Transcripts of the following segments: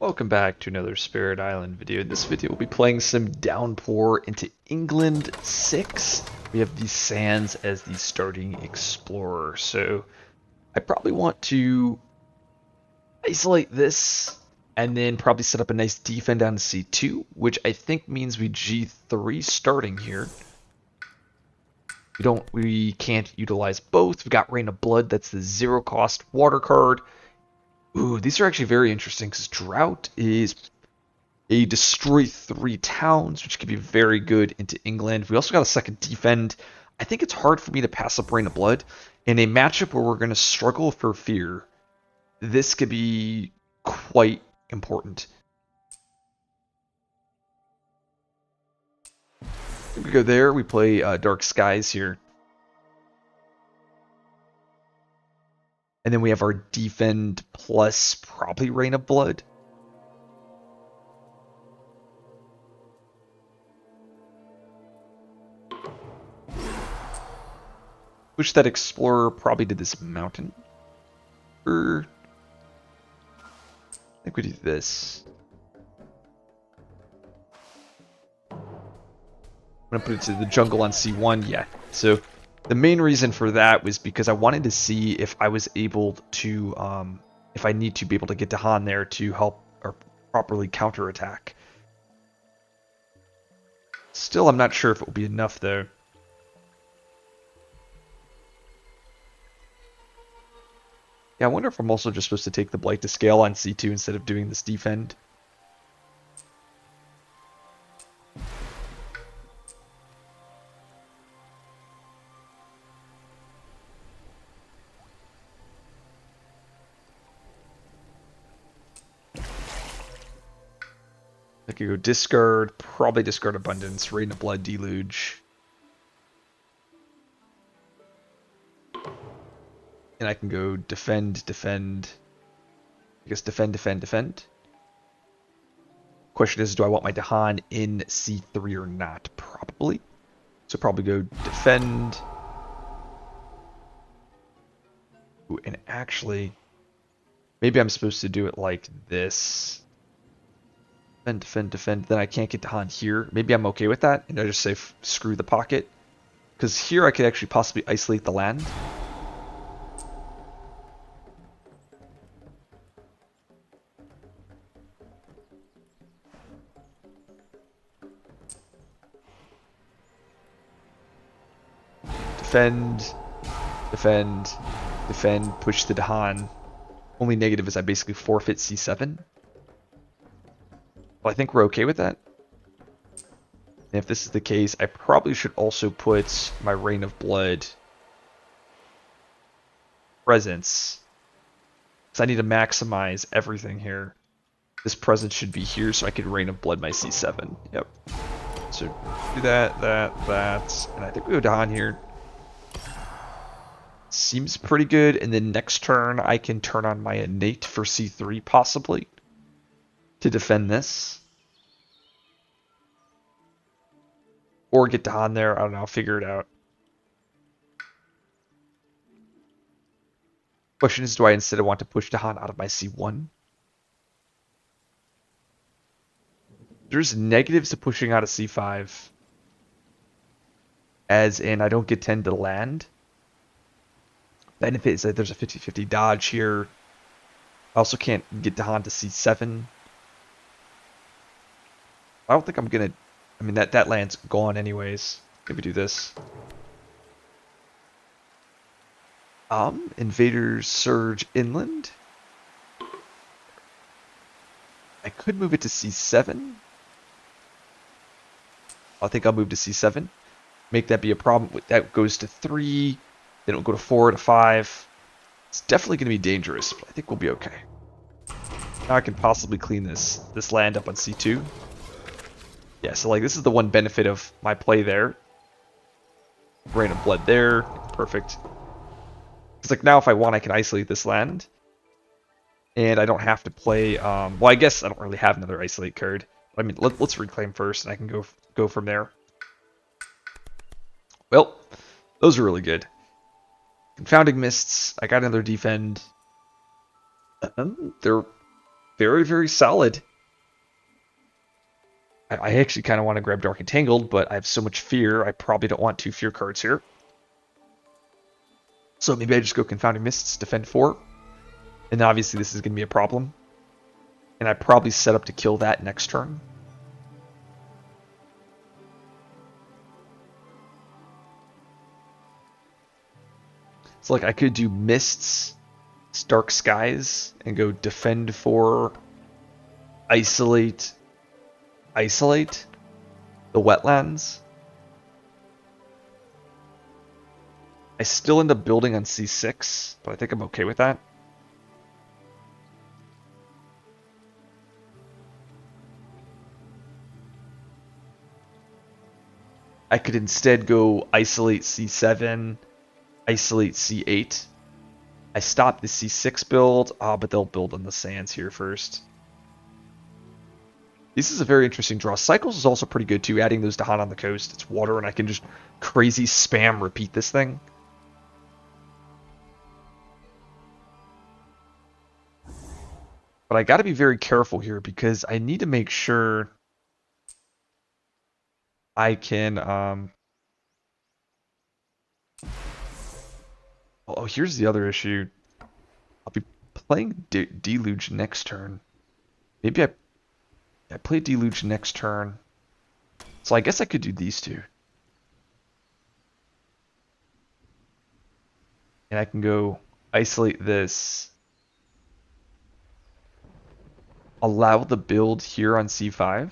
Welcome back to another Spirit Island video. In this video, we'll be playing some Downpour into England 6. We have the Sands as the starting explorer. So I probably want to isolate this and then probably set up a nice defend down to C2, which I think means we G3 starting here. We can't utilize both. We've got Rain of Blood, that's the 0 cost water card. Ooh, these are actually very interesting because Drought is a destroy 3 towns, which could be very good into England. We also got a second defend. I think it's hard for me to pass up Rain of Blood. In a matchup where we're going to struggle for fear, this could be quite important. We go there, we play Dark Skies here. And then we have our defend plus probably Rain of Blood. Push that explorer probably to this mountain. I think we do this. I'm gonna put it to the jungle on C1. Yeah. So the main reason for that was because I wanted to see if I was able to, if I need to be able to get to Han there to help or properly counterattack. Still, I'm not sure if it will be enough though. Yeah, I wonder if I'm also just supposed to take the blight to scale on C2 instead of doing this defend. I could go discard, probably discard abundance, Rain of Blood, deluge. And I can go defend, defend. I guess defend, defend, defend. Question is, do I want my Dahan in C3 or not? Probably. So probably go defend. Ooh, and actually, maybe I'm supposed to do it like this. Defend, defend, defend. Then I can't get Dahan here. Maybe I'm okay with that. And I just say screw the pocket. Because here I could actually possibly isolate the land. Defend, defend, defend, push the Dahan. Only negative is I basically forfeit C7. Well, I think we're okay with that. And if this is the case, I probably should also put my Rain of Blood presence. Because I need to maximize everything here. This presence should be here so I could Rain of Blood my C7. Yep. So do that, that. And I think we go down here. Seems pretty good. And then next turn, I can turn on my innate for C3 possibly to defend this. Or get Dahan there. I don't know. I'll figure it out. Question is, do I instead want to push Dahan out of my C1? There's negatives to pushing out of C5. As in, I don't get 10 to land. Benefit is that there's a 50-50 dodge here. I also can't get Dahan to C7. I don't think I'm gonna... I mean, that land's gone anyways. Maybe do this. Invaders surge inland. I could move it to C7. I think I'll move to C7. Make that be a problem. That goes to 3. Then it'll go to 4 to 5. It's definitely going to be dangerous, but I think we'll be okay. Now I can possibly clean this land up on C2. Yeah, so like this is the one benefit of my play there. Rain of Blood there. Perfect. It's like now if I want I can isolate this land. And I don't have to play well, I guess I don't really have another isolate card. I mean, let's reclaim first and I can go from there. Well, those are really good. Confounding Mists. I got another defend. They're very, very solid. I actually kind of want to grab Dark Entangled, but I have so much fear, I probably don't want 2 fear cards here. So maybe I just go Confounding Mists, defend 4. And obviously this is going to be a problem. And I probably set up to kill that next turn. So like I could do Mists, Dark Skies, and go defend 4, isolate the wetlands. I still end up building on C6, but I think I'm okay with that. I could instead go isolate C7, isolate C8. I stop the C6 build, but they'll build on the sands here first. This is a very interesting draw. Cycles is also pretty good too, adding those to Han on the coast. It's water, and I can just crazy spam repeat this thing. But I got to be very careful here because I need to make sure I can... Oh, here's the other issue. I'll be playing Deluge next turn. Maybe I play Deluge next turn. So I guess I could do these two. And I can go isolate this. Allow the build here on C5.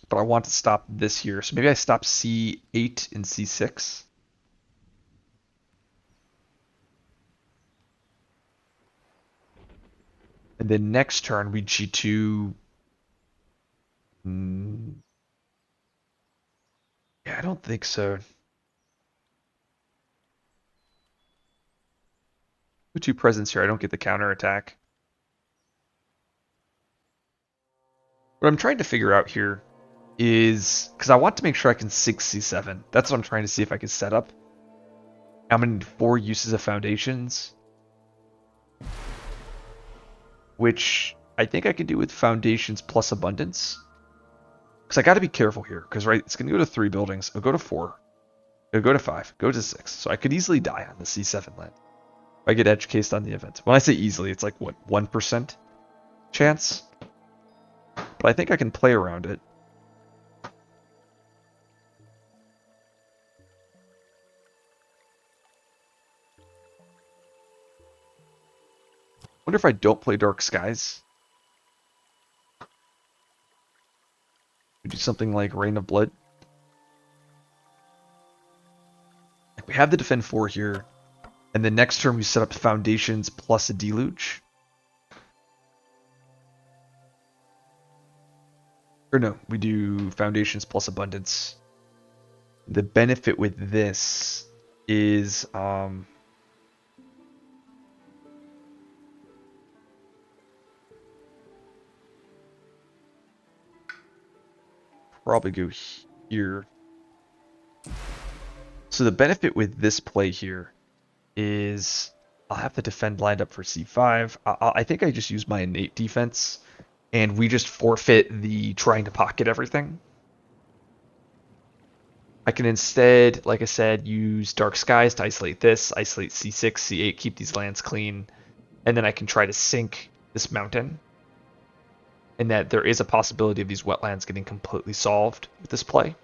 But I want to stop this here. So maybe I stop C8 and C6. And then next turn we G2. Yeah, I don't think so. With 2 presents here, I don't get the counter attack. What I'm trying to figure out here is, because I want to make sure I can 6C7. That's what I'm trying to see if I can set up. I'm going to need 4 uses of foundations. Which I think I can do with foundations plus abundance. Because I got to be careful here. Because right, it's going to go to 3 buildings. It'll go to 4. It'll go to 5. Go to 6. So I could easily die on the C7 land. If I get edge cased on the event. When I say easily, it's like, what, 1% chance? But I think I can play around it. Wonder if I don't play Dark Skies. We do something like Rain of Blood. We have the defend 4 here. And the next turn we set up foundations plus a deluge. Or no, we do foundations plus abundance. The benefit with this is probably go here. So the benefit with this play here is I'll have the defend lined up for C5. I think I just use my innate defense, and we just forfeit the trying to pocket everything. I can instead, like I said, use Dark Skies to isolate this, isolate C6, C8, keep these lands clean, and then I can try to sink this mountain. And that there is a possibility of these wetlands getting completely solved with this play.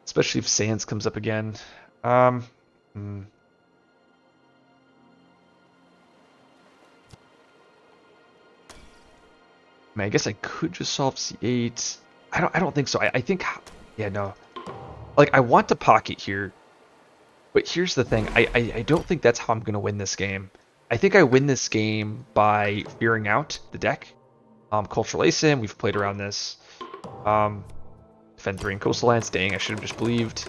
Especially if Sands comes up again. I mean, I guess I could just solve C8. I don't think so. I think, yeah, no. Like, I want to pocket here. But here's the thing. I don't think that's how I'm going to win this game. I think I win this game by fearing out the deck. Cultural ASIM, we've played around this. Defend 3 and coastal lands. Dang, I should have just believed.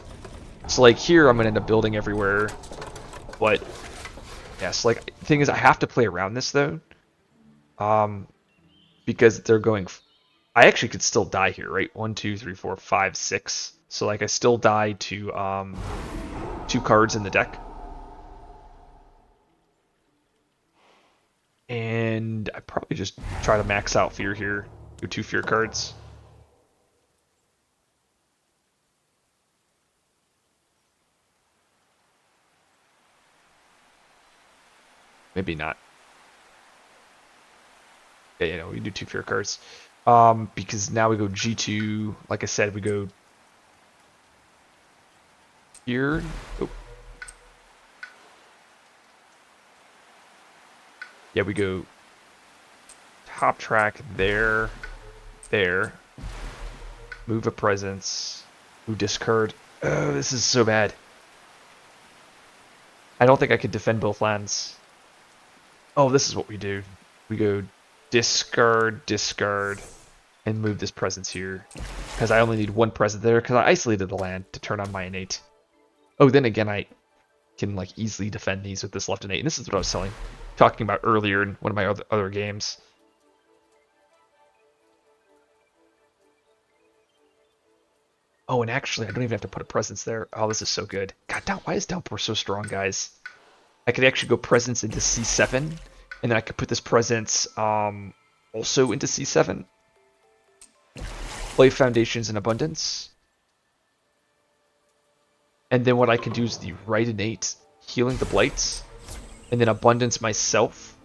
So like here, I'm going to end up building everywhere. But, yes, like, the thing is, I have to play around this, though. Because they're going... I actually could still die here, right? 1, 2, 3, 4, 5, 6. So, like, I still die to 2 cards in the deck. And I probably just try to max out Fear here. Go 2 Fear cards. Maybe not. Yeah, you know, we do 2 Fear cards. Because now we go G2. Like I said, we go here. Oh. Yeah, we go top track there, there. Move a presence. Move discard. Oh, this is so bad. I don't think I could defend both lands. Oh, this is what we do. We go discard, discard, and move this presence here. Because I only need 1 present there, because I isolated the land to turn on my innate. Oh, then again, I can like easily defend these with this left innate. And this is what I was talking about earlier in one of my other games. Oh, and actually, I don't even have to put a presence there. Oh, this is so good. God, why is Downpour so strong, guys? I could actually go presence into C7, and then I could put this presence also into C7. Play Foundations in Abundance. And then what I can do is the right innate, healing the blights, and then Abundance myself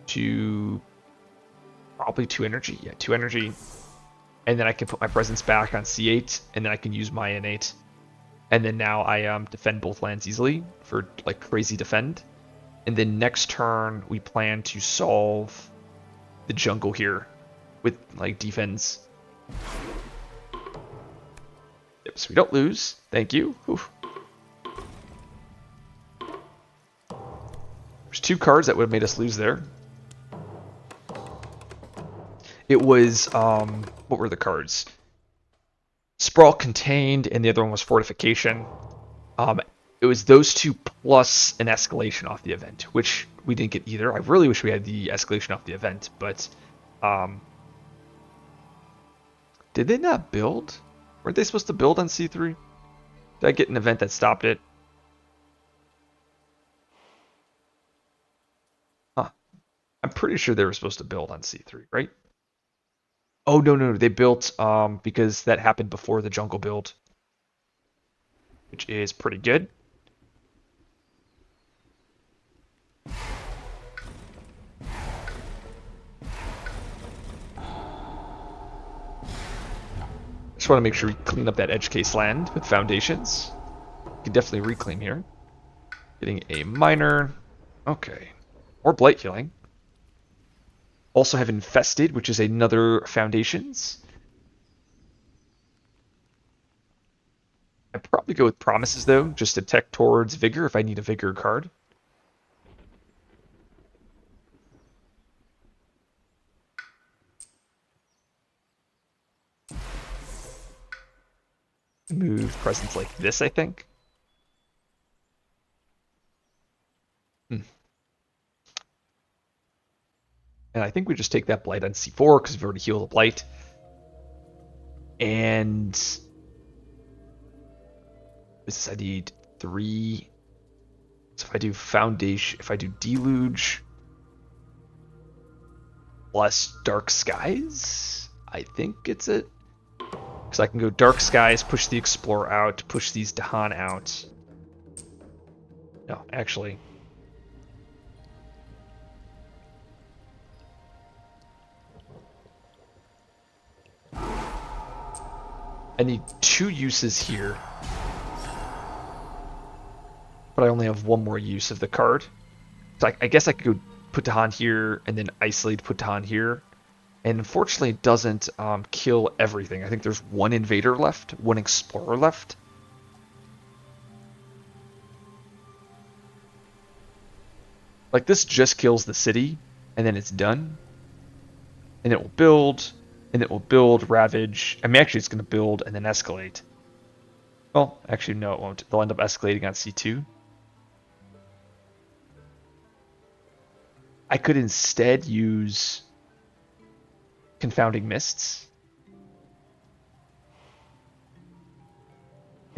to probably 2 energy. Yeah, 2 energy. And then I can put my presence back on C8, and then I can use my innate. And then now I defend both lands easily for like crazy defend. And then next turn we plan to solve the jungle here with like defense. Yep, so we don't lose. Thank you. Oof. There's 2 cards that would have made us lose there. It was what were the cards? Sprawl Contained, and the other one was Fortification. It was those 2 plus an escalation off the event, which we didn't get either. I really wish we had the escalation off the event, but did they not build? Weren't they supposed to build on C3? Did I get an event that stopped it? Huh. I'm pretty sure they were supposed to build on C3, right? Oh, no, they built because that happened before the jungle build, which is pretty good. Just want to make sure we clean up that edge case land with foundations. We can definitely reclaim here. Getting a minor. Okay. Or blight healing. Also have infested, which is another foundations. I'd probably go with promises though, just to tech towards vigor if I need a vigor card. Move presence like this, I think. And I think we just take that blight on C4 because we've already healed the blight. And this is, I need 3. So if I do foundation, if I do deluge plus dark skies, I think it's it. Because I can go dark skies, push the explorer out, push these Dahan out. No, actually. I need 2 uses here. But I only have 1 more use of the card. So I guess I could go put Dahan here and then isolate put Dahan here. And unfortunately it doesn't kill everything. I think there's 1 invader left, 1 explorer left. Like this just kills the city and then it's done. And it will build, and it will build, ravage. I mean, actually it's going to build and then escalate. Well, actually no it won't. They'll end up escalating on C2. I could instead use Confounding Mists.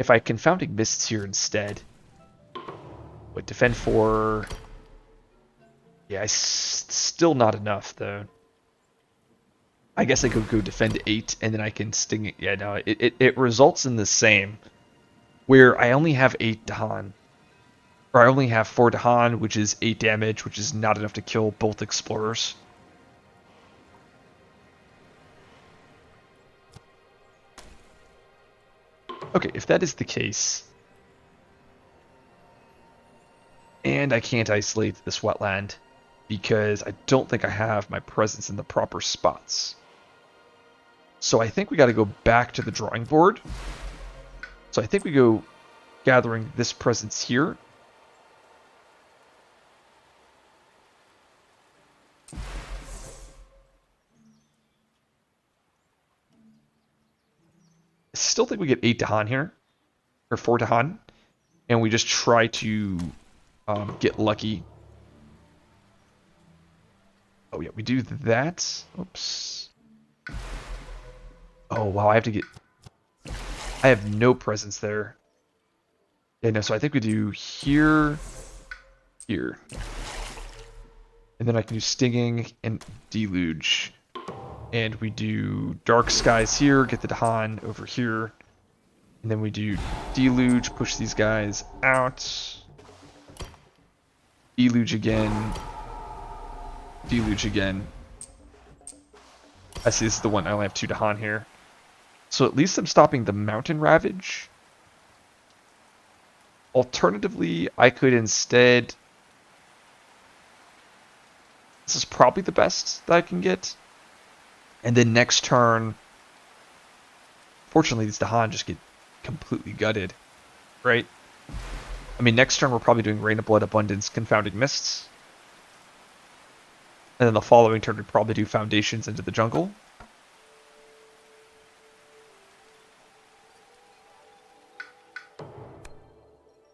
if I Confounding Mists here instead, would defend 4. Yeah, still not enough though. I guess I could go defend 8 and then I can sting it. Yeah, no, it results in the same, where I only have 8 Dahan. Or I only have 4 Dahan, which is 8 damage, which is not enough to kill both explorers. Okay, if that is the case, and I can't isolate this wetland because I don't think I have my presence in the proper spots. So I think we got to go back to the drawing board. So I think we go gathering this presence here. I still think we get 8 Dahan here, or 4 Dahan, and we just try to get lucky. Oh yeah, we do that. Oops. Oh wow, I have no presence there. Yeah, no, so I think we do here, here. And then I can do Stinging and Deluge. And we do Dark Skies here, get the Dahan over here. And then we do Deluge, push these guys out. Deluge again. Deluge again. I see this is the one, I only have 2 Dahan here. So at least I'm stopping the Mountain Ravage. Alternatively, I could instead... This is probably the best that I can get. And then next turn... Fortunately, these Dahan just get completely gutted. Right? I mean, next turn we're probably doing Rain of Blood, Abundance, Confounding Mists. And then the following turn we'd probably do Foundations into the jungle.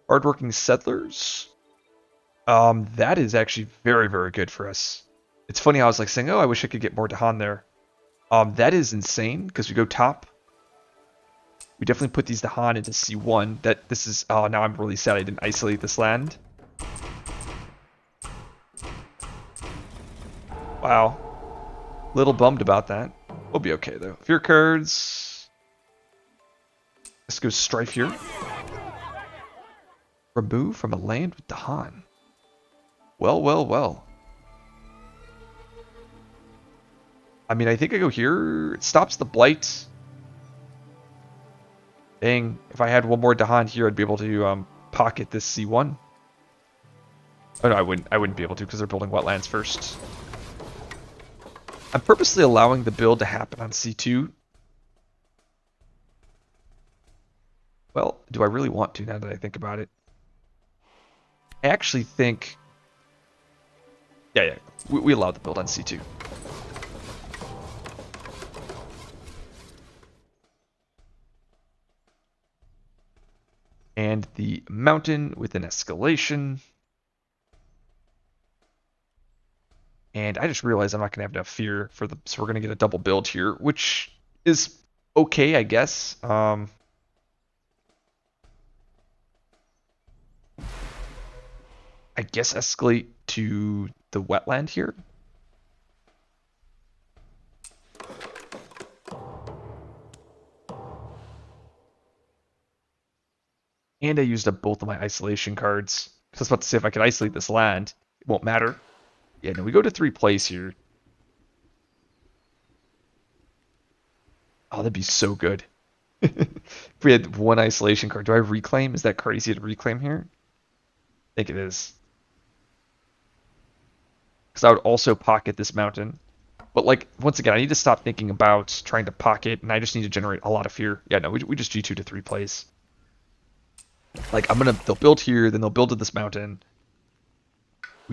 Hardworking Settlers. That is actually very, very good for us. It's funny, I was like saying, oh, I wish I could get more Dahan there. That is insane, because we go top. We definitely put these Dahan into C1. This is, oh, now I'm really sad I didn't isolate this land. Wow. Little bummed about that. We'll be okay, though. Fear cards. Let's go Strife here. Remove from a land with Dahan. Well, well, well. I mean, I think I go here. It stops the blight. Dang, if I had one more Dahan here, I'd be able to pocket this C1. Oh no, I wouldn't be able to because they're building wetlands first. I'm purposely allowing the build to happen on C2. Well, do I really want to now that I think about it? I actually think... Yeah, we allow the build on C2. And the mountain with an escalation. And I just realized I'm not going to have enough fear for so we're going to get a double build here, which is okay, I guess. I guess escalate to the wetland here. And I used up both of my isolation cards. I was about to say if I could isolate this land, it won't matter. Yeah, no, we go to 3 plays here. Oh, that'd be so good. If we had 1 isolation card. Do I reclaim? Is that crazy to reclaim here? I think it is. Because I would also pocket this mountain. But like, once again, I need to stop thinking about trying to pocket, and I just need to generate a lot of fear. Yeah, no, we just G2 to 3 plays. Like, they'll build here, then they'll build to this mountain.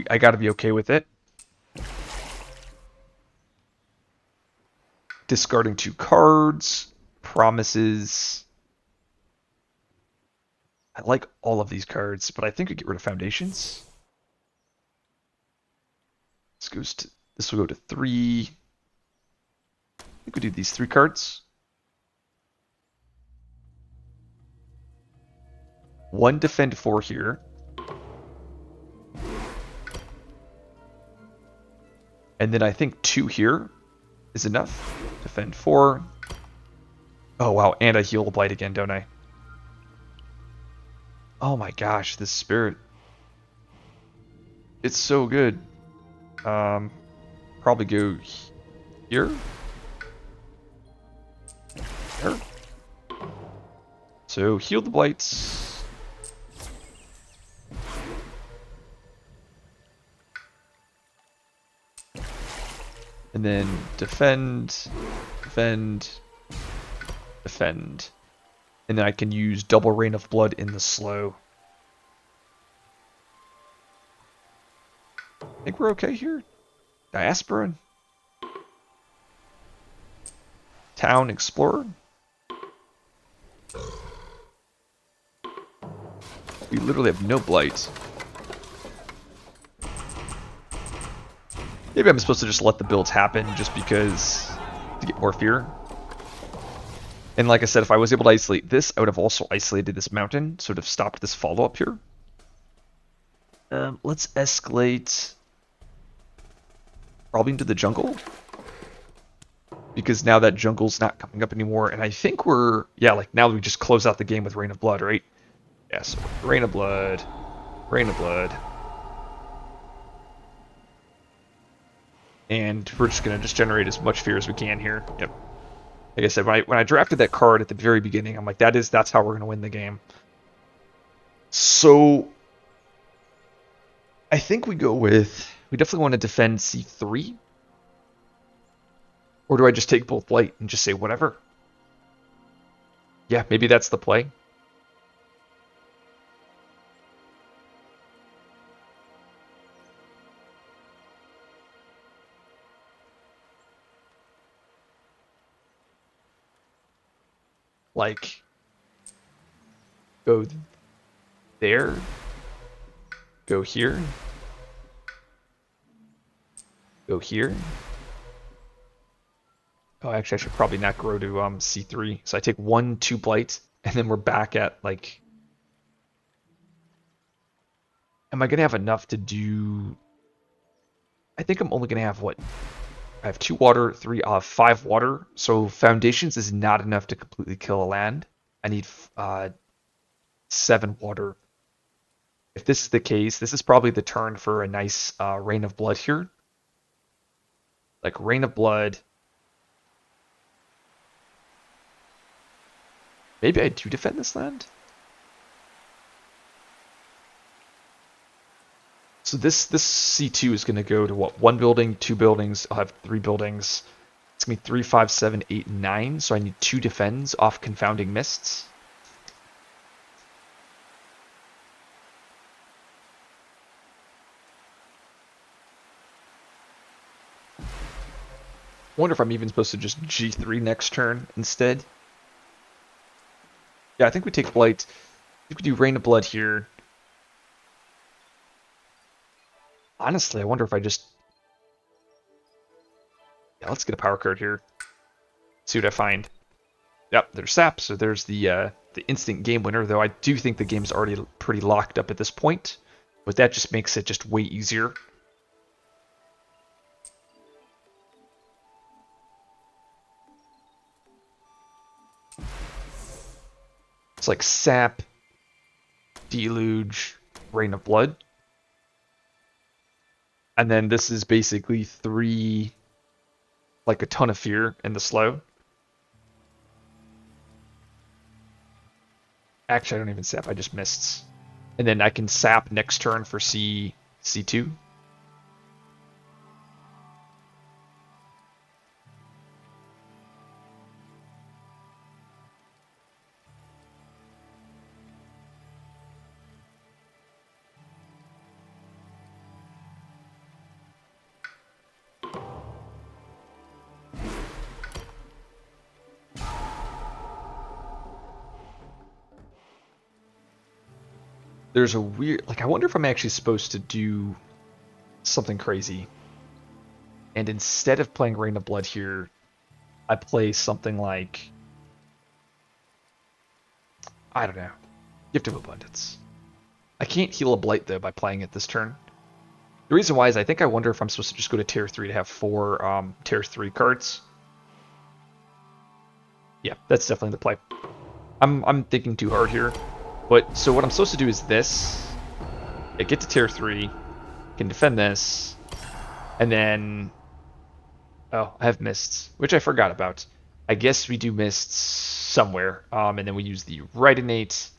I gotta be okay with it. Discarding 2 cards. Promises. I like all of these cards, but I think we get rid of Foundations. This will go to 3. I think we do these 3 cards. 1 defend 4 here. And then I think 2 here is enough. Defend 4. Oh wow, and I heal the blight again, don't I? Oh my gosh, this spirit. It's so good. Probably go here. There. So heal the blights. And then defend, defend, defend. And then I can use double rain of blood in the slow. I think we're okay here. Diasporan. Town Explorer. We literally have no blight. Maybe I'm supposed to just let the builds happen just because to get more fear. And like I said, if I was able to isolate this, I would have also isolated this mountain, so it would have stopped this follow-up here. Let's escalate probably into the jungle. Because now that jungle's not coming up anymore, and I think we're... Yeah, like now we just close out the game with Rain of Blood, right? Yeah, so Rain of Blood, Rain of Blood. And we're just going to just generate as much fear as we can here. Yep. Like I said, when I drafted that card at the very beginning, I'm like, that's how we're going to win the game. So I think we definitely want to defend C3. Or do I just take both blight and just say whatever? Yeah, maybe that's the play. Like, go there, go here, go here. Oh, actually, I should probably not grow to C3. So I take 1, 2 blight, and then we're back at, like... Am I going to have enough to do... I think I'm only going to have, what? I have 2 water, 5 water. So Foundations is not enough to completely kill a land. I need 7 water. If this is the case, this is probably the turn for a nice Rain of Blood here. Like Rain of Blood... Maybe I do defend this land? So this C2 is going to go to what? 1 building, 2 buildings. I'll have 3 buildings. It's going to be 3, 5, 7, 8, 9. So I need 2 defends off Confounding Mists. Wonder if I'm even supposed to just G3 next turn instead. Yeah, I think we take Blight. You could do Rain of Blood here. Honestly, I wonder if I just... Yeah, let's get a power card here. See what I find. Yep, there's Sap, so there's the instant game winner, though I do think the game's already pretty locked up at this point. But that just makes it just way easier. It's like Sap, Deluge, Rain of Blood. And then this is basically 3, like a ton of fear in the slow. Actually, I don't even sap, I just mists. And then I can sap next turn for C2. There's a weird... Like, I wonder if I'm actually supposed to do something crazy. And instead of playing Rain of Blood here, I play something like... I don't know. Gift of Abundance. I can't heal a blight though by playing it this turn. The reason why is I think I wonder if I'm supposed to just go to tier 3 to have 4 tier 3 cards. Yeah, that's definitely the play. I'm thinking too hard here. But so what I'm supposed to do is this. I get to tier 3, can defend this, and then oh, I have mists, which I forgot about. I guess we do mists somewhere, and then we use the right innate.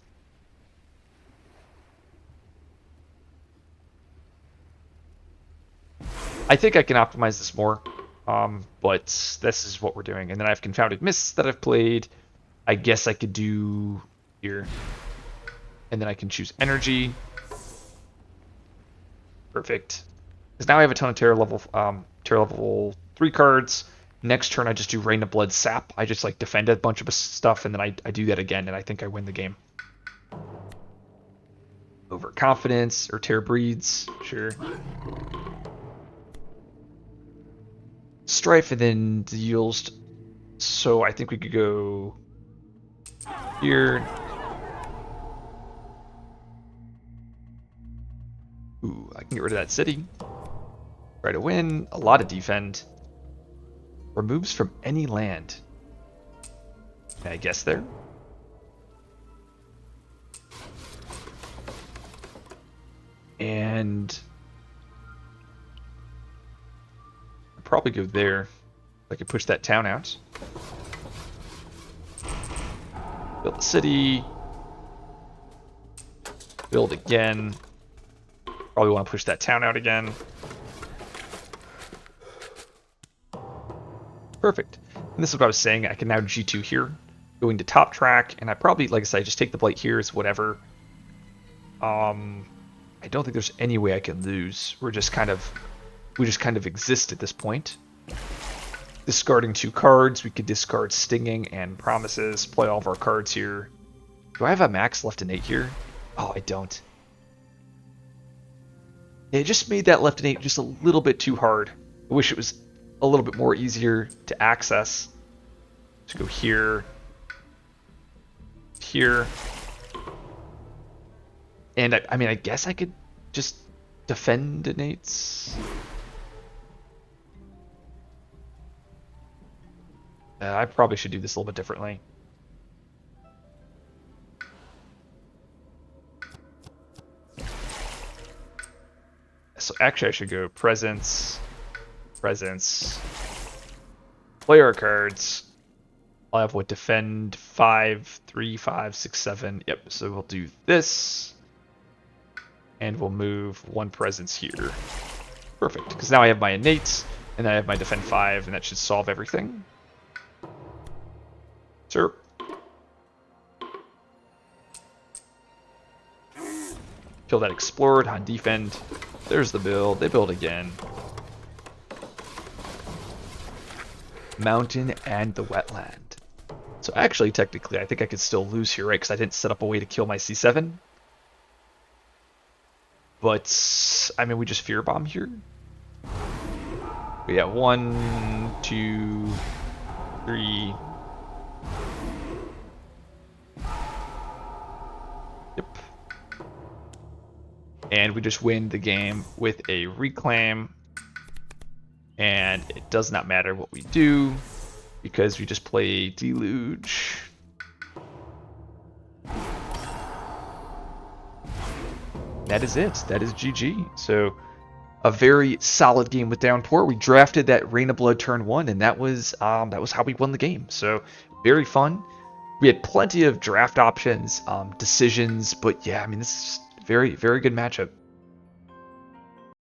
I think I can optimize this more, but this is what we're doing. And then I have Confounded Mists that I've played. I guess I could do here. And then I can choose Energy. Perfect. Because now I have a ton of Terror level 3 cards. Next turn I just do Rain of Blood Sap. I just like defend a bunch of stuff, and then I do that again, and I think I win the game. Overconfidence, or Terror Breeds, sure. Strife and then deals. So I think we could go here. Ooh, I can get rid of that city. Try to win. A lot of defend. Removes from any land. Can I guess there? And probably go there. I could push that town out. Build the city. Build again. Probably want to push that town out again. Perfect. And this is what I was saying. I can now G2 here. Going to top track. And I probably, like I said, just take the blight here as whatever. I don't think there's any way I can lose. We just kind of exist at this point. Discarding 2 cards, we could discard Stinging and Promises, play all of our cards here. Do I have a max left innate here? Oh, I don't. It just made that left innate just a little bit too hard. I wish it was a little bit more easier to access. Let's go here. Here. And I mean, I guess I could just defend innates. I probably should do this a little bit differently. So actually I should go presence, presence, play our cards. I'll have what, defend 5, 3, 5, 6, 7. Yep, so we'll do this. And we'll move 1 presence here. Perfect, because now I have my innates, and then I have my defend 5, and that should solve everything. Sure. Kill that explored on defend. There's the build. They build again. Mountain and the wetland. So actually, technically, I think I could still lose here, right? Because I didn't set up a way to kill my C7. But, I mean, we just fear bomb here. We got 1, 2, 3. Yep. And we just win the game with a reclaim. And it does not matter what we do, because we just play Deluge. That is it. That is GG. So a very solid game with Downpour. We drafted that Rain of Blood turn 1, and that was how we won the game. So very fun. We had plenty of draft options, decisions, but yeah, I mean, this is very, very good matchup.